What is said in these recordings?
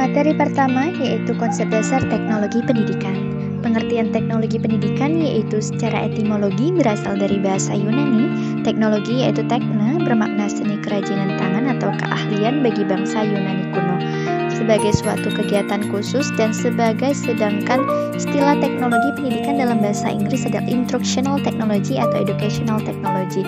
Materi pertama yaitu konsep dasar teknologi pendidikan. Pengertian teknologi pendidikan yaitu secara etimologi berasal dari bahasa Yunani. Teknologi yaitu tekna bermakna seni kerajinan tangan atau keahlian bagi bangsa Yunani kuno sebagai suatu kegiatan khusus, dan sedangkan istilah teknologi pendidikan dalam bahasa Inggris adalah instructional technology atau educational technology.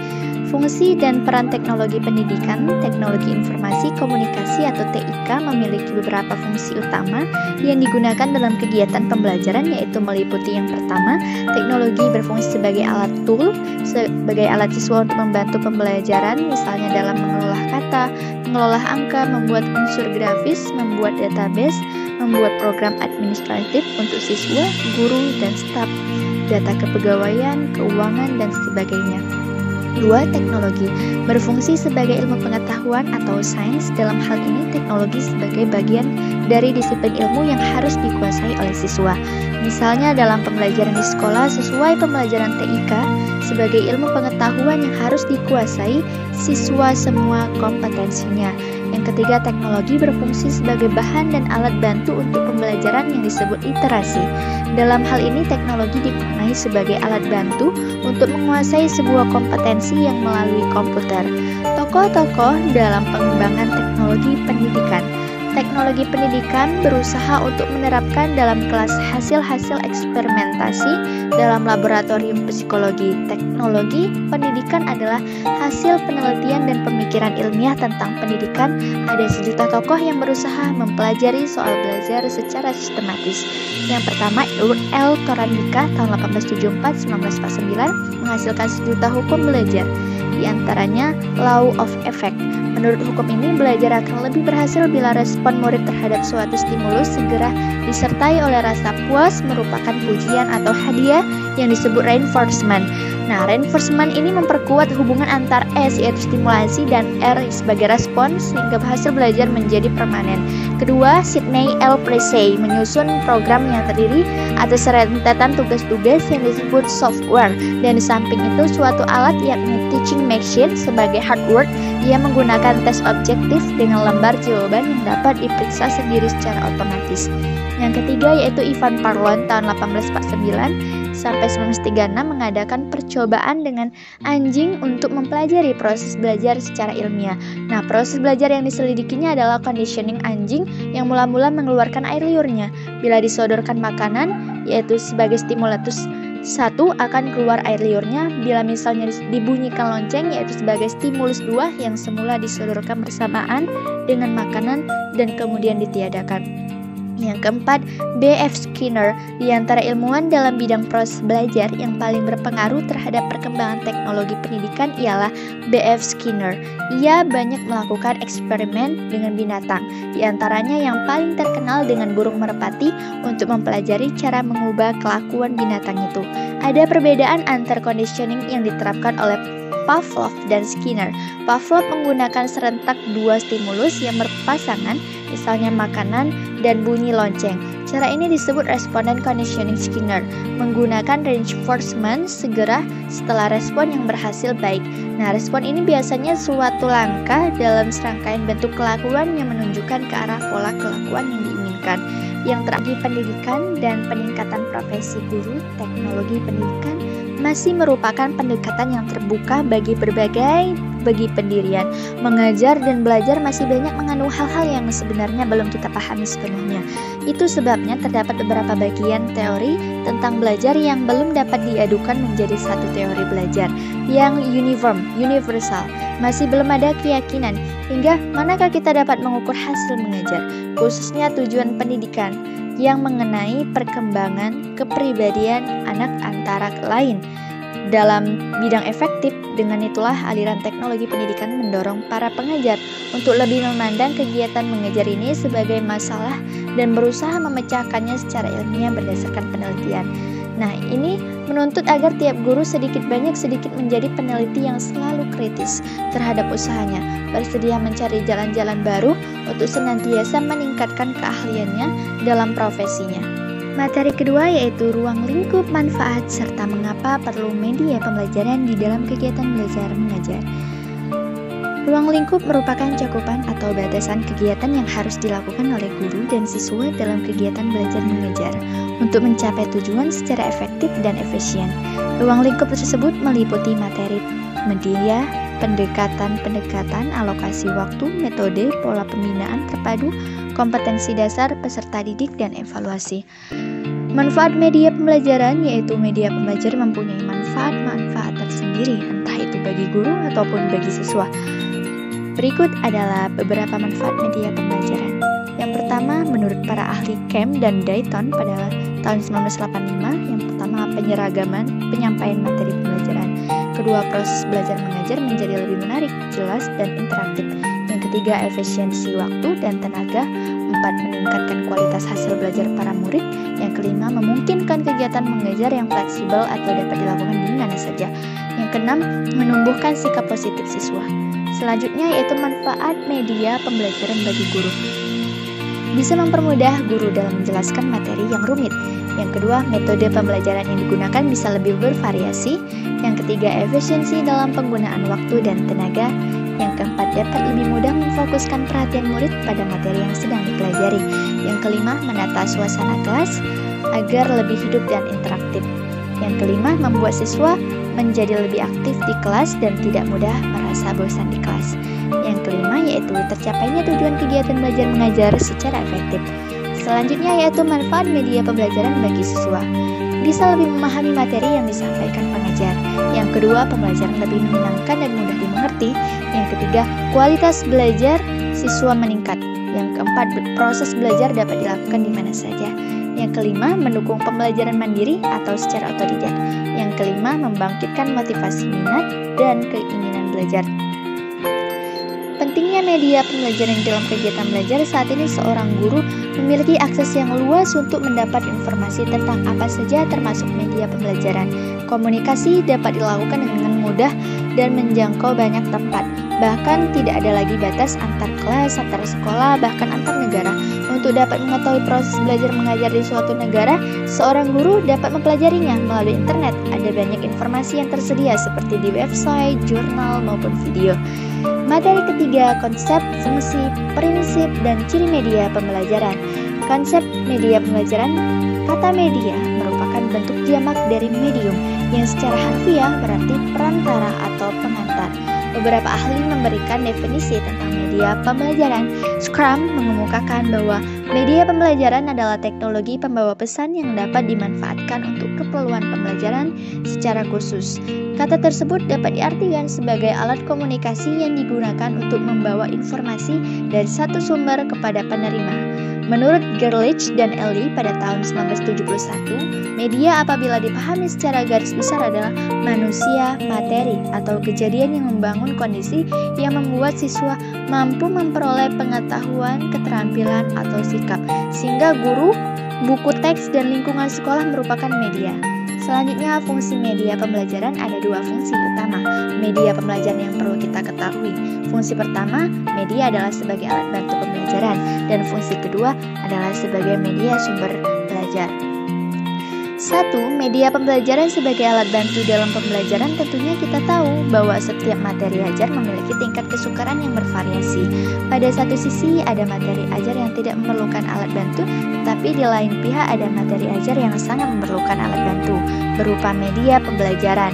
Fungsi dan peran teknologi pendidikan, teknologi informasi komunikasi atau TIK memiliki beberapa fungsi utama yang digunakan dalam kegiatan pembelajaran, yaitu meliputi yang pertama, teknologi berfungsi sebagai alat tool, sebagai alat siswa untuk membantu pembelajaran, misalnya dalam mengelola kata, mengelola angka, membuat unsur grafis, membuat database, membuat program administratif untuk siswa, guru, dan staf, data kepegawaian, keuangan, dan sebagainya. 2. Teknologi berfungsi sebagai ilmu pengetahuan atau sains. Dalam hal ini, teknologi sebagai bagian dari disiplin ilmu yang harus dikuasai oleh siswa. Misalnya dalam pembelajaran di sekolah, sesuai pembelajaran TIK sebagai ilmu pengetahuan yang harus dikuasai siswa semua kompetensinya. Yang ketiga, teknologi berfungsi sebagai bahan dan alat bantu untuk pembelajaran yang disebut literasi. Dalam hal ini, teknologi dimaknai sebagai alat bantu untuk menguasai sebuah kompetensi yang melalui komputer. Tokoh-tokoh dalam pengembangan teknologi pendidikan. Teknologi pendidikan berusaha untuk menerapkan dalam kelas hasil-hasil eksperimentasi dalam laboratorium psikologi. Teknologi pendidikan adalah hasil penelitian dan pemikiran ilmiah tentang pendidikan. Ada sejuta tokoh yang berusaha mempelajari soal belajar secara sistematis. Yang pertama, L. Torandika tahun 1874-1949 menghasilkan sejuta hukum belajar. Di antaranya Law of Effect. Menurut hukum ini, belajar akan lebih berhasil bila respon murid terhadap suatu stimulus segera disertai oleh rasa puas, merupakan pujian atau hadiah yang disebut reinforcement. Nah, reinforcement ini memperkuat hubungan antar S yaitu stimulasi dan R sebagai respon sehingga hasil belajar menjadi permanen. Kedua, Sidney L. Plessey menyusun program yang terdiri atas rentetan tugas-tugas yang disebut software, dan di samping itu suatu alat yakni teaching machine sebagai hardware. Ia menggunakan tes objektif dengan lembar jawaban yang dapat diperiksa sendiri secara otomatis. Yang ketiga yaitu Ivan Parlon tahun 1849 sampai 1936 mengadakan percobaan dengan anjing untuk mempelajari proses belajar secara ilmiah. Nah, proses belajar yang diselidikinya adalah conditioning anjing yang mula-mula mengeluarkan air liurnya. Bila disodorkan makanan, yaitu sebagai stimulatus 1 akan keluar air liurnya. Bila misalnya dibunyikan lonceng, yaitu sebagai stimulus 2 yang semula disodorkan bersamaan dengan makanan dan kemudian ditiadakan. Yang keempat, B.F. Skinner, di antara ilmuwan dalam bidang proses belajar yang paling berpengaruh terhadap perkembangan teknologi pendidikan ialah B.F. Skinner. Ia banyak melakukan eksperimen dengan binatang, di antaranya yang paling terkenal dengan burung merpati untuk mempelajari cara mengubah kelakuan binatang itu. Ada perbedaan antar conditioning yang diterapkan oleh Pavlov dan Skinner. Pavlov menggunakan serentak 2 stimulus yang berpasangan, misalnya makanan dan bunyi lonceng. Cara ini disebut responden conditioning. Skinner menggunakan reinforcement segera setelah respon yang berhasil baik. Nah, respon ini biasanya suatu langkah dalam serangkaian bentuk kelakuan yang menunjukkan ke arah pola kelakuan yang diinginkan. Yang terakhir, pendidikan dan peningkatan profesi guru. Teknologi pendidikan masih merupakan pendekatan yang terbuka bagi pendirian. Mengajar dan belajar masih banyak mengandung hal-hal yang sebenarnya belum kita pahami sepenuhnya. Itu sebabnya terdapat beberapa bagian teori tentang belajar yang belum dapat diadukan menjadi satu teori belajar yang universal. Masih belum ada keyakinan hingga manakah kita dapat mengukur hasil mengajar, khususnya tujuan pendidikan yang mengenai perkembangan kepribadian anak antara lain dalam bidang efektif. Dengan itulah aliran teknologi pendidikan mendorong para pengajar untuk lebih memandang kegiatan mengajar ini sebagai masalah dan berusaha memecahkannya secara ilmiah berdasarkan penelitian. Nah, ini menuntut agar tiap guru sedikit menjadi peneliti yang selalu kritis terhadap usahanya, bersedia mencari jalan-jalan baru untuk senantiasa meningkatkan keahliannya dalam profesinya. Materi kedua yaitu ruang lingkup manfaat serta mengapa perlu media pembelajaran di dalam kegiatan belajar mengajar. Ruang lingkup merupakan cakupan atau batasan kegiatan yang harus dilakukan oleh guru dan siswa dalam kegiatan belajar mengajar untuk mencapai tujuan secara efektif dan efisien. Ruang lingkup tersebut meliputi materi, media, pendekatan, alokasi waktu, metode, pola pembinaan terpadu, kompetensi dasar peserta didik, dan evaluasi. Manfaat media pembelajaran yaitu media pembelajar mempunyai manfaat tersendiri, entah itu bagi guru ataupun bagi siswa. Berikut adalah beberapa manfaat media pembelajaran. Yang pertama, menurut para ahli Kemp dan Dayton pada tahun 1985, yang pertama penyeragaman penyampaian materi pembelajaran. Kedua, proses belajar mengajar menjadi lebih menarik, jelas, dan interaktif. Yang ketiga, efisiensi waktu dan tenaga. Empat, meningkatkan kualitas hasil belajar para murid. Yang kelima, memungkinkan kegiatan mengajar yang fleksibel atau dapat dilakukan di mana saja. Yang keenam, menumbuhkan sikap positif siswa. Selanjutnya yaitu manfaat media pembelajaran bagi guru. Bisa mempermudah guru dalam menjelaskan materi yang rumit. Yang kedua, metode pembelajaran yang digunakan bisa lebih bervariasi. Yang ketiga, efisiensi dalam penggunaan waktu dan tenaga. Yang keempat, dapat lebih mudah memfokuskan perhatian murid pada materi yang sedang dipelajari. Yang kelima, menata suasana kelas agar lebih hidup dan interaktif. Yang kelima, membuat siswa menjadi lebih aktif di kelas dan tidak mudah merasa bosan di kelas. Yang kelima yaitu tercapainya tujuan kegiatan belajar mengajar secara efektif. Selanjutnya yaitu manfaat media pembelajaran bagi siswa. Bisa lebih memahami materi yang disampaikan pengajar. Yang kedua, pembelajaran lebih menyenangkan dan mudah dimengerti. Yang ketiga, kualitas belajar siswa meningkat. Yang keempat, proses belajar dapat dilakukan di mana saja. Yang kelima, mendukung pembelajaran mandiri atau secara otodidak. Yang kelima, membangkitkan motivasi minat dan keinginan belajar. Pentingnya media pembelajaran dalam kegiatan belajar. Saat ini seorang guru memiliki akses yang luas untuk mendapat informasi tentang apa saja termasuk media pembelajaran. Komunikasi dapat dilakukan dengan mudah dan menjangkau banyak tempat. Bahkan tidak ada lagi batas antar kelas, antar sekolah, bahkan antar negara. Untuk dapat mengetahui proses belajar mengajar di suatu negara, seorang guru dapat mempelajarinya melalui internet. Ada banyak informasi yang tersedia seperti di website, jurnal, maupun video. Materi ketiga, konsep, fungsi, prinsip, dan ciri media pembelajaran. Konsep media pembelajaran. Kata media merupakan bentuk jamak dari medium yang secara harfiah berarti perantara atau pengantar. Beberapa ahli memberikan definisi tentang media pembelajaran. Scrum mengemukakan bahwa media pembelajaran adalah teknologi pembawa pesan yang dapat dimanfaatkan untuk keperluan pembelajaran secara khusus. Kata tersebut dapat diartikan sebagai alat komunikasi yang digunakan untuk membawa informasi dari satu sumber kepada penerima. Menurut Gerlich dan Ellie pada tahun 1971, media apabila dipahami secara garis besar adalah manusia, materi, atau kejadian yang membangun kondisi yang membuat siswa mampu memperoleh pengetahuan, keterampilan, atau sikap, sehingga guru, buku teks, dan lingkungan sekolah merupakan media. Selanjutnya, fungsi media pembelajaran ada dua fungsi utama media pembelajaran yang perlu kita ketahui. Fungsi pertama, media adalah sebagai alat bantu pembelajaran, dan fungsi kedua adalah sebagai media sumber belajar. 1. Media pembelajaran sebagai alat bantu dalam pembelajaran. Tentunya kita tahu bahwa setiap materi ajar memiliki tingkat kesukaran yang bervariasi. Pada satu sisi ada materi ajar yang tidak memerlukan alat bantu, tapi di lain pihak ada materi ajar yang sangat memerlukan alat bantu, berupa media pembelajaran.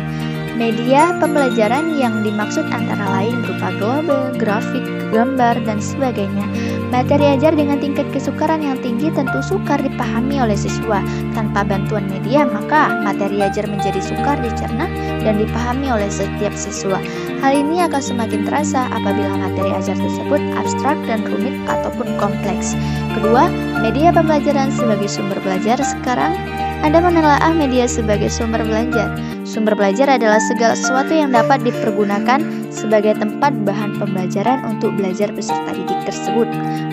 Media pembelajaran yang dimaksud antara lain berupa global, grafik, gambar, dan sebagainya. Materi ajar dengan tingkat kesukaran yang tinggi tentu sukar dipahami oleh siswa. Tanpa bantuan media, maka materi ajar menjadi sukar dicerna dan dipahami oleh setiap siswa. Hal ini akan semakin terasa apabila materi ajar tersebut abstrak dan rumit ataupun kompleks. Kedua, media pembelajaran sebagai sumber belajar. Sekarang Anda menelaah media sebagai sumber belajar. Sumber belajar adalah segala sesuatu yang dapat dipergunakan sebagai tempat bahan pembelajaran untuk belajar peserta didik tersebut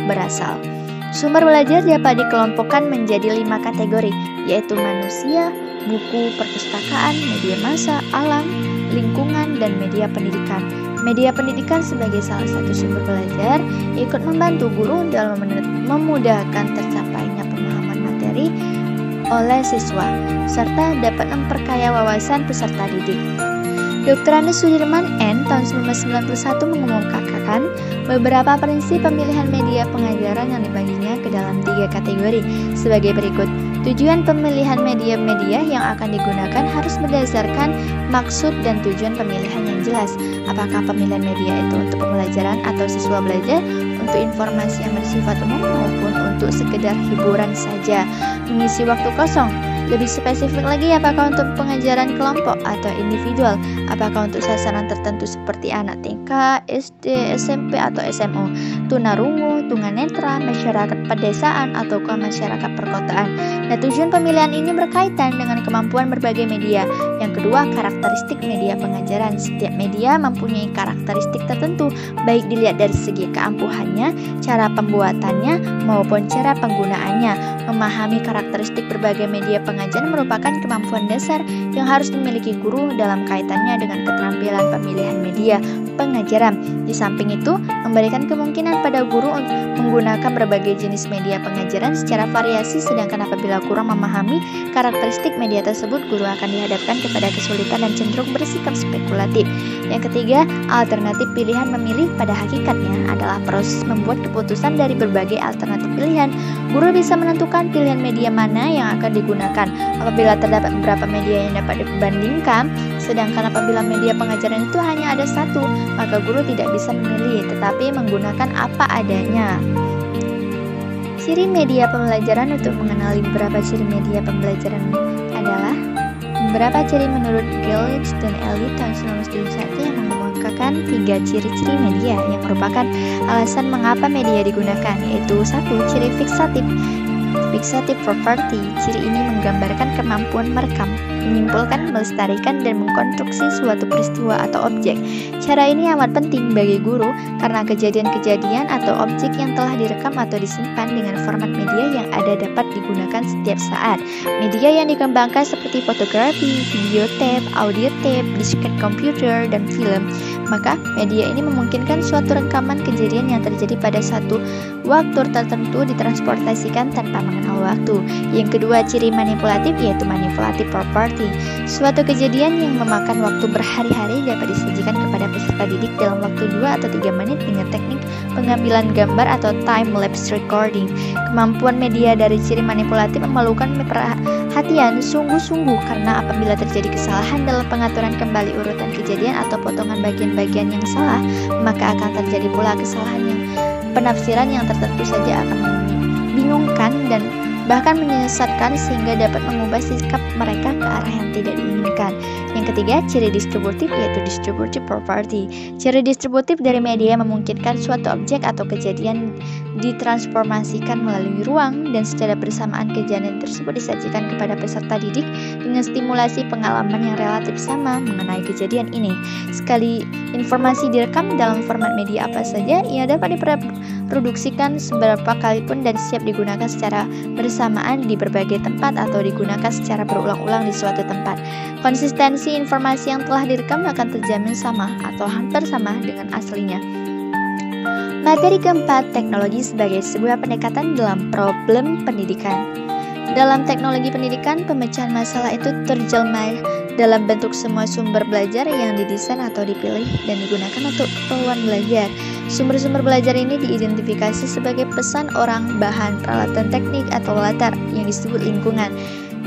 berasal. Sumber belajar dapat dikelompokkan menjadi 5 kategori, yaitu manusia, buku, perpustakaan, media massa, alam, lingkungan, dan media pendidikan. Media pendidikan sebagai salah satu sumber belajar ikut membantu guru dalam memudahkan tercapainya pemahaman materi oleh siswa, serta dapat memperkaya wawasan peserta didik. Dr. Andi Sudirman N. tahun 1991 mengemukakan beberapa prinsip pemilihan media pengajaran yang dibaginya ke dalam 3 kategori sebagai berikut. Tujuan pemilihan media-media yang akan digunakan harus berdasarkan maksud dan tujuan pemilihan yang jelas. Apakah pemilihan media itu untuk pembelajaran atau siswa belajar, untuk informasi yang bersifat umum maupun untuk sekedar hiburan saja, mengisi waktu kosong. Lebih spesifik lagi, apakah untuk pengajaran kelompok atau individual, apakah untuk sasaran tertentu seperti anak TK, SD, SMP, atau SMO, tunarungu, tunanetra, masyarakat pedesaan, atau ke masyarakat perkotaan. Nah, tujuan pemilihan ini berkaitan dengan kemampuan berbagai media. Yang kedua, karakteristik media pengajaran. Setiap media mempunyai karakteristik tertentu, baik dilihat dari segi keampuhannya, cara pembuatannya, maupun cara penggunaannya. Memahami karakteristik berbagai media pengajaran merupakan kemampuan dasar yang harus dimiliki guru dalam kaitannya dengan keterampilan pemilihan media pengajaran. Di samping itu, memberikan kemungkinan pada guru untuk menggunakan berbagai jenis media pengajaran secara variasi, sedangkan apabila kurang memahami karakteristik media tersebut, guru akan dihadapkan kepada kesulitan dan cenderung bersikap spekulatif. Yang ketiga, alternatif pilihan memilih pada hakikatnya adalah proses membuat keputusan dari berbagai alternatif pilihan. Guru bisa menentukan pilihan media mana yang akan digunakan apabila terdapat beberapa media yang dapat dibandingkan, sedangkan apabila media pengajaran itu hanya ada satu, maka guru tidak bisa memilih, tetapi menggunakan apa adanya. Ciri media pembelajaran. Untuk mengenali beberapa ciri media pembelajaran adalah beberapa ciri menurut Gillich dan Elliott tahun 1971 yang mengemukakan 3 ciri-ciri media yang merupakan alasan mengapa media digunakan, yaitu 1. Ciri fiksatif. Fixative property. Ciri ini menggambarkan kemampuan merekam, menyimpulkan, melestarikan, dan mengkonstruksi suatu peristiwa atau objek. Cara ini amat penting bagi guru karena kejadian-kejadian atau objek yang telah direkam atau disimpan dengan format media yang ada dapat digunakan setiap saat. Media yang dikembangkan seperti fotografi, video tape, audio tape, disket komputer, dan film. Maka media ini memungkinkan suatu rekaman kejadian yang terjadi pada satu waktu tertentu ditransportasikan tanpa mengenal waktu. Yang kedua, ciri manipulatif yaitu manipulative property. Suatu kejadian yang memakan waktu berhari-hari dapat disajikan kepada peserta didik dalam waktu 2 atau 3 menit dengan teknik pengambilan gambar atau time-lapse recording. Kemampuan media dari ciri manipulatif memerlukan perhatian sungguh-sungguh karena apabila terjadi kesalahan dalam pengaturan kembali urutan kejadian atau potongan bagian-bagian yang salah, maka akan terjadi pula kesalahan yang penafsiran yang tertentu saja akan membingungkan dan bahkan menyesatkan sehingga dapat mengubah sikap mereka ke arah yang tidak diinginkan. Yang ketiga, ciri distributif yaitu distributive property. Ciri distributif dari media memungkinkan suatu objek atau kejadian ditransformasikan melalui ruang dan secara bersamaan kejadian tersebut disajikan kepada peserta didik dengan stimulasi pengalaman yang relatif sama mengenai kejadian ini. Sekali informasi direkam dalam format media apa saja, ia dapat diproduksikan seberapa kali pun dan siap digunakan secara bersamaan di berbagai tempat atau digunakan secara berulang-ulang di suatu tempat. Konsistensi informasi yang telah direkam akan terjamin sama atau hampir sama dengan aslinya. Materi keempat, teknologi sebagai sebuah pendekatan dalam problem pendidikan. Dalam teknologi pendidikan, pemecahan masalah itu terjelma dalam bentuk semua sumber belajar yang didesain atau dipilih dan digunakan untuk keperluan belajar. Sumber-sumber belajar ini diidentifikasi sebagai pesan orang, bahan, peralatan teknik, atau latar yang disebut lingkungan.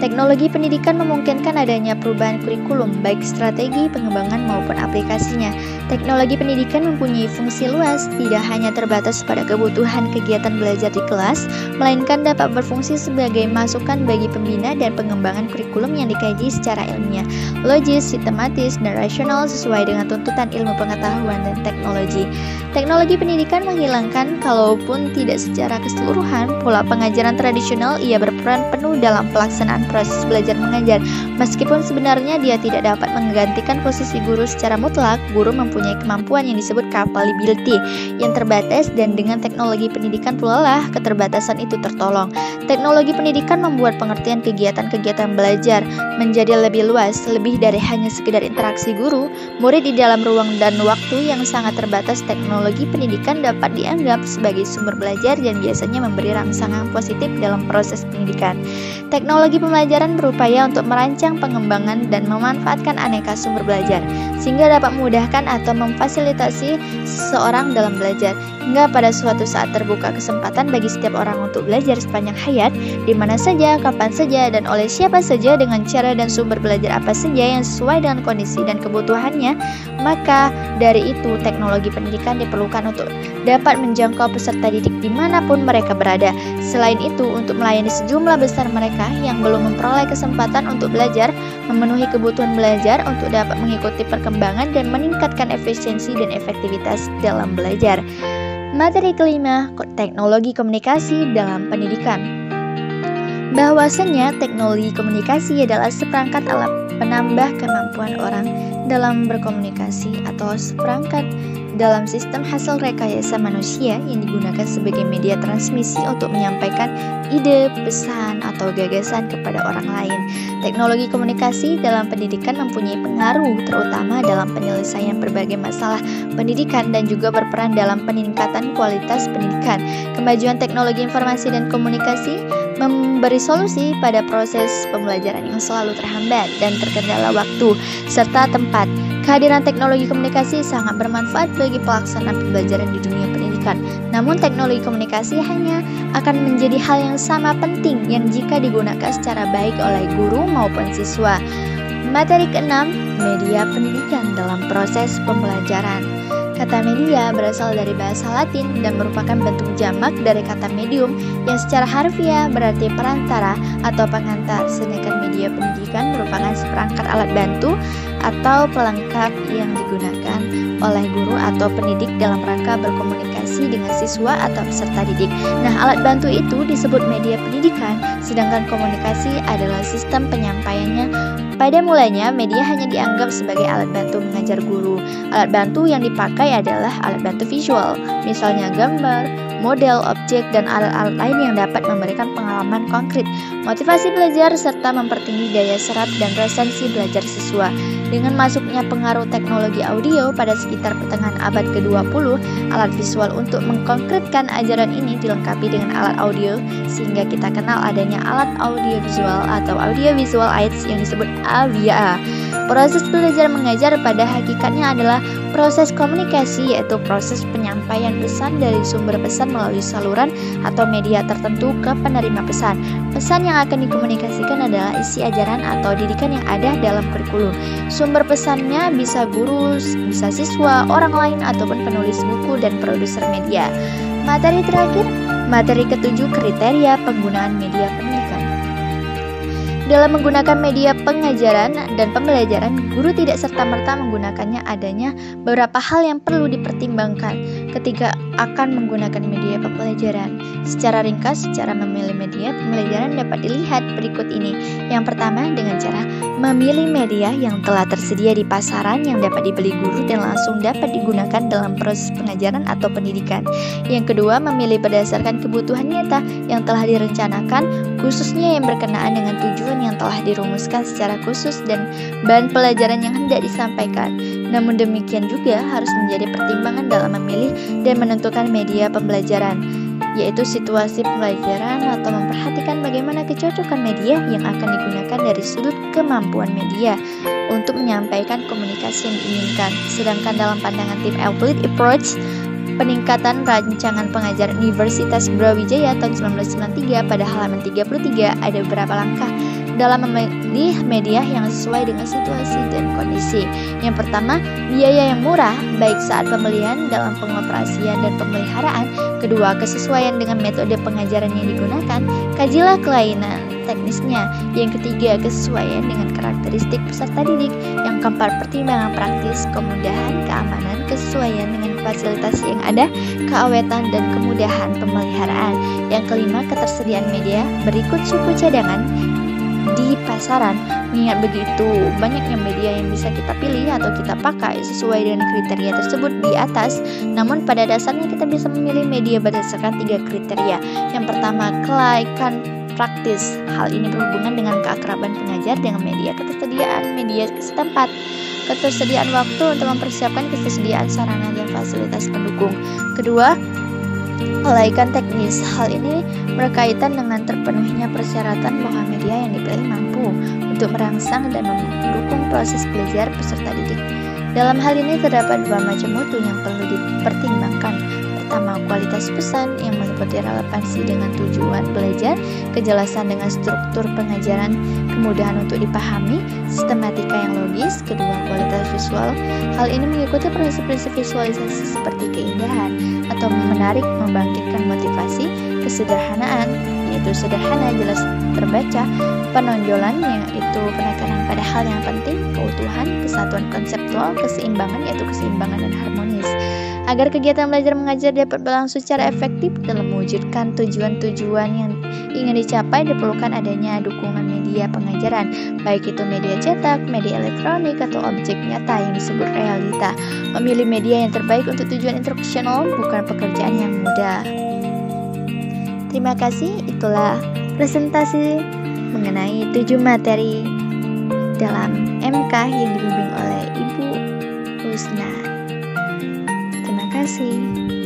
Teknologi pendidikan memungkinkan adanya perubahan kurikulum, baik strategi, pengembangan, maupun aplikasinya. Teknologi pendidikan mempunyai fungsi luas, tidak hanya terbatas pada kebutuhan kegiatan belajar di kelas, melainkan dapat berfungsi sebagai masukan bagi pembina dan pengembangan kurikulum yang dikaji secara ilmiah, logis, sistematis, dan rasional sesuai dengan tuntutan ilmu pengetahuan dan teknologi. Teknologi pendidikan menghilangkan, kalaupun tidak secara keseluruhan, pola pengajaran tradisional. Ia berperan penuh dalam pelaksanaan proses belajar mengajar. Meskipun sebenarnya dia tidak dapat menggantikan posisi guru secara mutlak, guru mempunyai kemampuan yang disebut capability yang terbatas, dan dengan teknologi pendidikan pula lah keterbatasan itu tertolong. Teknologi pendidikan membuat pengertian kegiatan-kegiatan belajar menjadi lebih luas, lebih dari hanya sekedar interaksi guru, murid di dalam ruang dan waktu yang sangat terbatas. Teknologi pendidikan dapat dianggap sebagai sumber belajar dan biasanya memberi rangsangan positif dalam proses pendidikan. Teknologi pembelajaran berupaya untuk merancang pengembangan dan memanfaatkan aneka sumber belajar, sehingga dapat memudahkan atau memfasilitasi seseorang dalam belajar, hingga pada suatu saat terbuka kesempatan bagi setiap orang untuk belajar sepanjang hayat, di mana saja, kapan saja, dan oleh siapa saja, dengan cara dan sumber belajar apa saja yang sesuai dengan kondisi dan kebutuhannya. Maka dari itu, teknologi pendidikan diperlukan untuk dapat menjangkau peserta didik dimanapun mereka berada. Selain itu, untuk melayani sejumlah besar mereka yang belum memperoleh kesempatan untuk belajar, memenuhi kebutuhan belajar untuk dapat mengikuti perkembangan dan meningkatkan efisiensi dan efektivitas dalam belajar. Materi kelima, teknologi komunikasi dalam pendidikan. Bahwasanya teknologi komunikasi adalah seperangkat alat penambah kemampuan orang dalam berkomunikasi atau seperangkat dalam sistem hasil rekayasa manusia yang digunakan sebagai media transmisi untuk menyampaikan ide, pesan, atau gagasan kepada orang lain. Teknologi komunikasi dalam pendidikan mempunyai pengaruh terutama dalam penyelesaian berbagai masalah pendidikan dan juga berperan dalam peningkatan kualitas pendidikan. Kemajuan teknologi informasi dan komunikasi memberi solusi pada proses pembelajaran yang selalu terhambat dan terkendala waktu serta tempat. Kehadiran teknologi komunikasi sangat bermanfaat bagi pelaksanaan pembelajaran di dunia pendidikan. Namun teknologi komunikasi hanya akan menjadi hal yang sama penting yang jika digunakan secara baik oleh guru maupun siswa. Materi keenam, media pendidikan dalam proses pembelajaran. Kata media berasal dari bahasa Latin dan merupakan bentuk jamak dari kata medium yang secara harfiah berarti perantara atau pengantar, sedangkan media pendidikan merupakan seperangkat alat bantu atau pelengkap yang digunakan oleh guru atau pendidik dalam rangka berkomunikasi dengan siswa atau peserta didik. Nah, alat bantu itu disebut media pendidikan, sedangkan komunikasi adalah sistem penyampaiannya. Pada mulanya, media hanya dianggap sebagai alat bantu mengajar guru. Alat bantu yang dipakai adalah alat bantu visual, misalnya gambar, model, objek, dan alat-alat lain yang dapat memberikan pengalaman konkret, motivasi belajar, serta mempertinggi daya serap dan retensi belajar siswa. Dengan masuknya pengaruh teknologi audio pada sekitar pertengahan abad ke-20, alat visual untuk mengkonkretkan ajaran ini dilengkapi dengan alat audio, sehingga kita kenal adanya alat audiovisual atau audiovisual aids yang disebut AVIA. Proses belajar mengajar pada hakikatnya adalah proses komunikasi, yaitu proses penyampaian pesan dari sumber pesan melalui saluran atau media tertentu ke penerima pesan. Pesan yang akan dikomunikasikan adalah isi ajaran atau didikan yang ada dalam kurikulum. Sumber pesannya bisa guru, bisa siswa, orang lain, ataupun penulis buku dan produser media. Materi terakhir, materi ketujuh, kriteria penggunaan media pendidikan. Dalam menggunakan media pengajaran dan pembelajaran, guru tidak serta-merta menggunakannya. Adanya beberapa hal yang perlu dipertimbangkan ketika akan menggunakan media pembelajaran. Secara ringkas, cara memilih media pembelajaran dapat dilihat berikut ini. Yang pertama, dengan cara memilih media yang telah tersedia di pasaran yang dapat dibeli guru dan langsung dapat digunakan dalam proses pengajaran atau pendidikan. Yang kedua, memilih berdasarkan kebutuhan nyata yang telah direncanakan, khususnya yang berkenaan dengan tujuan yang telah dirumuskan secara khusus dan bahan pelajaran yang hendak disampaikan. Namun demikian juga harus menjadi pertimbangan dalam memilih dan menentukan media pembelajaran, yaitu situasi pembelajaran atau memperhatikan bagaimana kecocokan media yang akan digunakan dari sudut kemampuan media untuk menyampaikan komunikasi yang diinginkan. Sedangkan dalam pandangan tim Euclid Approach, peningkatan rancangan pengajaran Universitas Brawijaya tahun 1993 pada halaman 33 ada beberapa langkah dalam memilih media yang sesuai dengan situasi dan kondisi. Yang pertama, biaya yang murah baik saat pembelian, dalam pengoperasian dan pemeliharaan. Kedua, kesesuaian dengan metode pengajaran yang digunakan. Kajilah kelainan teknisnya. Yang ketiga, kesesuaian dengan karakteristik peserta didik. Yang keempat, pertimbangan praktis, kemudahan, keamanan, kesesuaian dengan fasilitas yang ada, keawetan dan kemudahan pemeliharaan. Yang kelima, ketersediaan media. Berikut suku cadangan di pasaran. Mengingat begitu banyaknya media yang bisa kita pilih atau kita pakai sesuai dengan kriteria tersebut di atas, namun pada dasarnya kita bisa memilih media berdasarkan 3 kriteria. Yang pertama, kelaikan praktis. Hal ini berhubungan dengan keakraban pengajar dengan media, ketersediaan media setempat, ketersediaan waktu untuk mempersiapkan ketersediaan sarana dan fasilitas pendukung. Kedua, kelaikan teknis. Hal ini berkaitan dengan terpenuhinya persyaratan bahwa media yang dipilih mampu untuk merangsang dan mendukung proses belajar peserta didik. Dalam hal ini terdapat dua macam mutu yang perlu dipertimbangkan. Pertama, kualitas pesan yang meliputi relevansi dengan tujuan belajar, kejelasan dengan struktur pengajaran, kemudahan untuk dipahami, sistematika yang logis. Kedua, kualitas visual. Hal ini mengikuti prinsip-prinsip visualisasi seperti keindahan atau menarik, membangkitkan motivasi, kesederhanaan, yaitu sederhana, jelas terbaca, penonjolan, yaitu penekanan pada hal yang penting, keutuhan, kesatuan konseptual, keseimbangan, yaitu keseimbangan dan harmonis. Agar kegiatan belajar mengajar dapat berlangsung secara efektif dalam mewujudkan tujuan-tujuan yang ingin dicapai, diperlukan adanya dukungan media pengajaran, baik itu media cetak, media elektronik, atau objek nyata yang disebut realita. Memilih media yang terbaik untuk tujuan instruksional bukan pekerjaan yang mudah. Terima kasih, itulah presentasi mengenai 7 materi dalam MK yang dibimbing oleh Ibu Husna. Terima kasih.